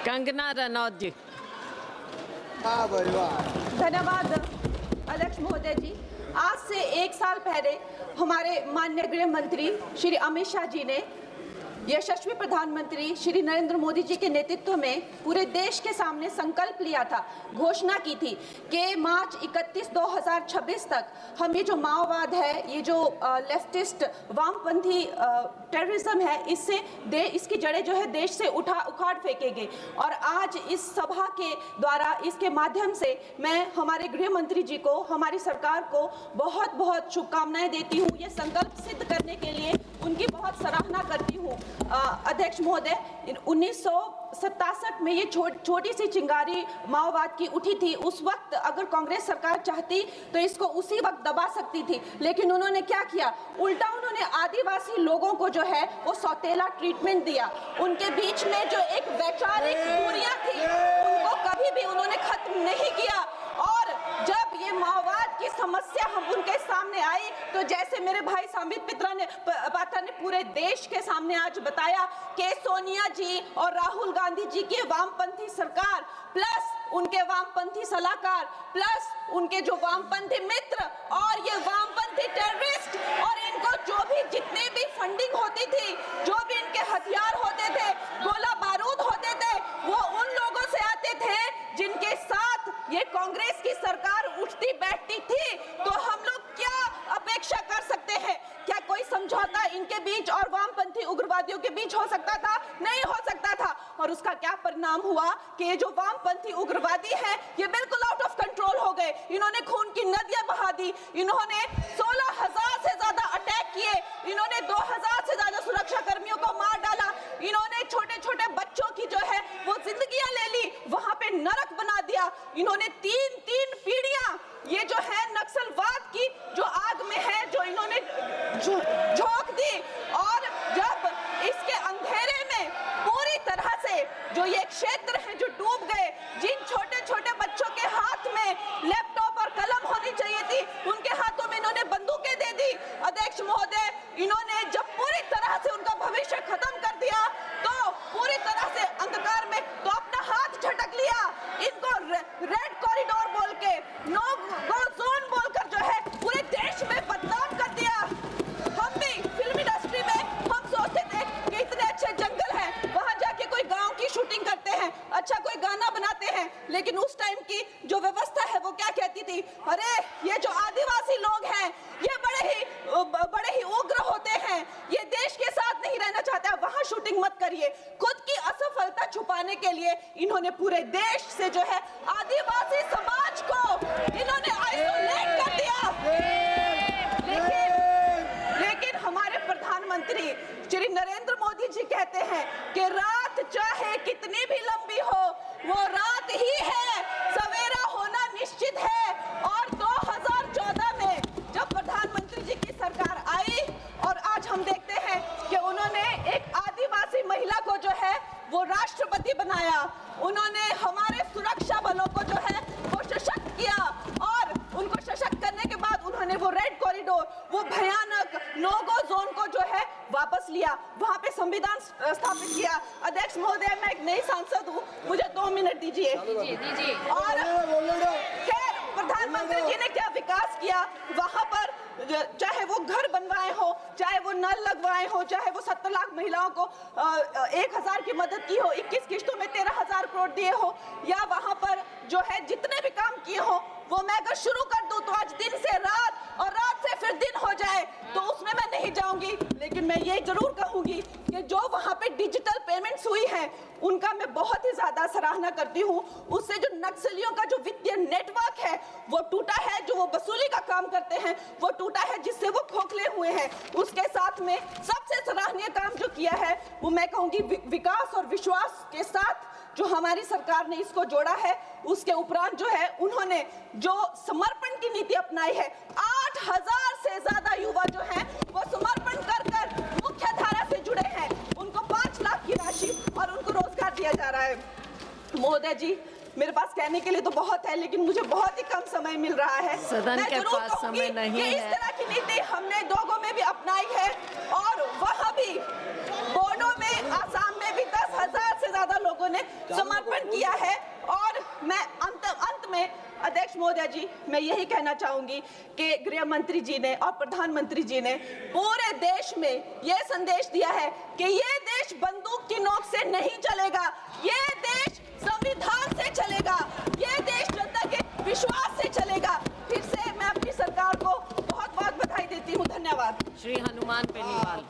कंगना रनौत जी। धन्यवाद अध्यक्ष महोदय जी। आज से 1 साल पहले हमारे माननीय गृह मंत्री श्री अमित शाह जी ने यशस्वी प्रधानमंत्री श्री नरेंद्र मोदी जी के नेतृत्व में पूरे देश के सामने संकल्प लिया था, घोषणा की थी कि मार्च 31 2026 तक हम ये जो माओवाद है, ये जो लेफ्टिस्ट वामपंथी टेररिज्म है, इसकी जड़ें जो है देश से उखाड़ फेंकेंगे। और आज इस सभा के द्वारा, इसके माध्यम से मैं हमारे गृह मंत्री जी को, हमारी सरकार को बहुत बहुत शुभकामनाएं देती हूँ। ये संकल्प सिद्ध करने के लिए उनकी बहुत सराहना करती हूँ। अध्यक्ष महोदय, 1967 में ये छोटी सी चिंगारी माओवाद की उठी थी। उस वक्त अगर कांग्रेस सरकार चाहती तो इसको उसी वक्त दबा सकती थी, लेकिन उन्होंने क्या किया, उल्टा उन्होंने आदिवासी लोगों को जो है वो सौतेला ट्रीटमेंट दिया। उनके बीच में जो एक वैचारिक दूरियां थी उनको कभी भी उन्होंने खत्म नहीं किया। और जब ये माओवाद की समस्या हम उनके सामने आई तो जैसे मेरे भाई संबित पात्रा ने पूरे देश के सामने आज बताया कि सोनिया जी और राहुल गांधी जी की वामपंथी सरकार प्लस उनके वामपंथी सलाहकार प्लस उनके जो वामपंथी मित्र और ये वामपंथी टेररिस्ट और इनको जो भी जितने भी फंडिंग होती थी, जो भी इनके हथियार होते थे, गोला बारूद होते थे, वो उन लोगों से आते थे जिनके साथ ये कांग्रेस की सरकार उठती बैठती थी। तो हम लोग क्या अपेक्षा कर सकते हैं? क्या कोई समझौता इनके बीच और वामपंथी उग्रवादियों के बीच हो सकता था? नहीं हो सकता था। और उसका क्या परिणाम हुआ कि ये जो वामपंथी उग्रवादी हैं ये बिल्कुल आउट ऑफ कंट्रोल हो गए। इन्होंने खून की नदियां बहा दी, इन्होंने 16,000 से ज्यादा अटैक किए, इन्होंने 2,000 से ज्यादा सुरक्षा कर्मियों को मार डाला, इन्होंने छोटे छोटे बच्चों की जो है वो जिंदगियां ले ली, वहां पे नरक बना दिया। इन्होंने तीन पीढ़ियां ये जो है नक्सलवाद की जो आग में है, जो इन्होंने झोंक दी। और जब इसके अंधेरे में पूरी तरह से जो ये क्षेत्र है जो डूब गए, जिन छोटे छोटे बच्चों के हाथ में लैपटॉप और कलम होनी चाहिए थी, उनके हाथों में इन्होंने बंदूकें दे दी। अध्यक्ष महोदय, इन्होंने जब पूरी तरह से उनका भविष्य खत्म कर दिया तो पूरी तरह से अंधकार में तो अपना हाथ झटक लिया। इनको रेड कॉरिडोर बोल के, नो गो जोन बोलकर जो है पूरे देश में बदनाम कर दिया। हम भी फिल्म इंडस्ट्री में हम सोचते थे कि इतने अच्छे जंगल हैं, वहां जाके कोई गांव की शूटिंग करते हैं, अच्छा कोई गाना बनाते हैं, लेकिन उस टाइम की जो व्यवस्था है वो क्या कहती थी, अरे ये जो आदिवासी लोग हैं ये बड़े ही उग्र होते हैं, ये देश के साथ नहीं रहना चाहते, वहां शूटिंग मत करिए। खुद की असफलता छुपाने के लिए इन्होंने पूरे देश से जो है आदिवासी समाज को इन्होंने आइसोलेट कर दिया। लेकिन हमारे प्रधानमंत्री श्री नरेंद्र मोदी जी कहते हैं कि रात चाहे कितनी भी लंबी हो वो रात ही है, सवेरा होना निश्चित है। और 2014 में जब प्रधानमंत्री जी की सरकार आई और आज हम देखते हैं कि उन्होंने एक आदिवासी महिला को जो है वो राष्ट्रपति बनाया, उन्होंने हमारे सुरक्षा बलों को जो है वो सशक्त किया और उनको सशक्त करने के बाद उन्होंने वो रेड कॉरिडोर, वो भयानक नो गो जोन को जो है वापस लिया, वहां पे संविधान स्थापित किया। अध्यक्ष महोदय, मैं एक नई सांसद हूँ, मुझे 2 मिनट दीजिए। और खैर प्रधानमंत्री जी ने क्या विकास किया वहां पर, चाहे वो घर बनवाए हो, चाहे वो नल लगवाए हो, चाहे वो 70 लाख महिलाओं को 1,000 की मदद की हो, 21 किस्तों में 13,000 करोड़ दिए हो, या वहां पर जो है जितने भी काम किए हो वो मैं अगर शुरू कर दूं तो आज दिन से रात और रात से फिर दिन हो जाए तो उसमें मैं नहीं जाऊंगी। लेकिन मैं ये जरूर कहूंगी कि जो वहां पे डिजिटल पेमेंट्स हुई हैं उनका मैं बहुत ही ज्यादा सराहना करती हूँ। उससे जो नक्सलियों का जो वित्तीय नेटवर्क है वो टूटा है, जो वो वसूली का काम करते हैं वो टूटा है, जिससे वो खोखले हुए हैं। उसके साथ में सबसे सराहनीय काम जो किया है वो मैं कहूंगी विकास और विश्वास के साथ जो हमारी सरकार ने इसको जोड़ा है। उसके उपरांत जो है उन्होंने जो समर्पण की नीति अपनाई है, 8,000 से ज्यादा युवा जो हैं वो समर्पण कर मुख्य धारा से जुड़े हैं, उनको 5 लाख की राशि और उनको रोजगार दिया जा रहा है। महोदय जी, मेरे पास कहने के लिए तो बहुत है लेकिन मुझे बहुत ही कम समय मिल रहा है। सदन के पास समय नहीं है। इस तरह की नीति हमने दोगो में भी अपनाई है और वहाँ भी बोडो में, आसाम में भी 10,000 से ज्यादा लोगों ने समर्पण जी, मैं यही कहना चाहूंगी कि गृह मंत्री जी ने और प्रधानमंत्री जी ने पूरे देश में ये संदेश दिया है कि ये देश बंदूक की नोक से नहीं चलेगा, ये देश संविधान से चलेगा, ये देश जनता के विश्वास से चलेगा। फिर से मैं अपनी सरकार को बहुत बहुत बधाई देती हूँ। धन्यवाद। श्री हनुमान बेनीवाल।